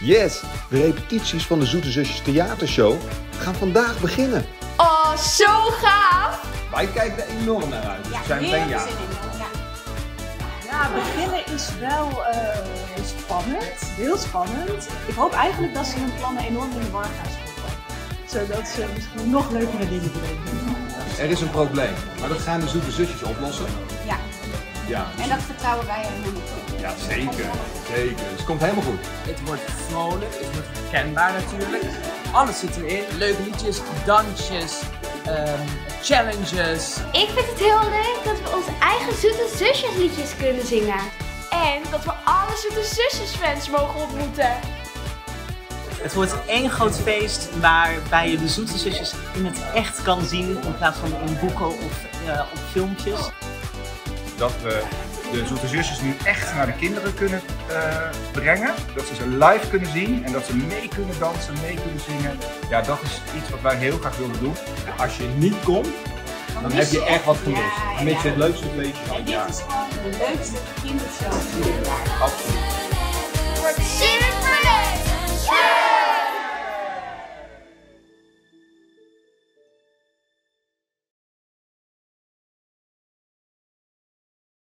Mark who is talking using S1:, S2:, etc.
S1: Yes, de repetities van de Zoete Zusjes theatershow gaan vandaag beginnen.
S2: Oh, zo gaaf!
S1: Wij kijken er enorm naar uit.
S3: Ja,
S1: We zijn
S3: heel
S1: meteen
S3: veel
S1: ja.
S3: zin in. Ja.
S4: Ja, beginnen is wel spannend, heel spannend. Ik hoop eigenlijk dat ze hun plannen enorm in de war gaan schoppen. Zodat ze misschien nog leukere dingen bedenken.
S1: Er is een probleem, maar dat gaan de Zoete Zusjes oplossen.
S3: Ja,
S1: Ja,
S3: en dat vertrouwen wij helemaal toe.
S1: ja zeker. Zeker. Dus het komt helemaal goed.
S5: Het wordt vrolijk, het wordt herkenbaar natuurlijk. Alles zit erin. Leuke liedjes, dansjes, challenges.
S2: Ik vind het heel leuk dat we onze eigen Zoete Zusjes liedjes kunnen zingen. En dat we alle Zoete Zusjes fans mogen ontmoeten.
S6: Het wordt één groot feest waarbij je de Zoete Zusjes in het echt kan zien in plaats van in boeken of op filmpjes.
S7: Dat we de Zoete Zusjes nu echt naar de kinderen kunnen brengen. Dat ze live kunnen zien en dat ze mee kunnen dansen, mee kunnen zingen. Ja, dat is iets wat wij heel graag willen doen.
S1: Als je niet komt, dan heb je echt wat gemist.
S3: Ja,
S1: Dan mis je
S3: ja.
S1: het leukste feestje van
S3: En
S1: het
S3: dit
S1: jaar.
S3: is gewoon de leukste kindershow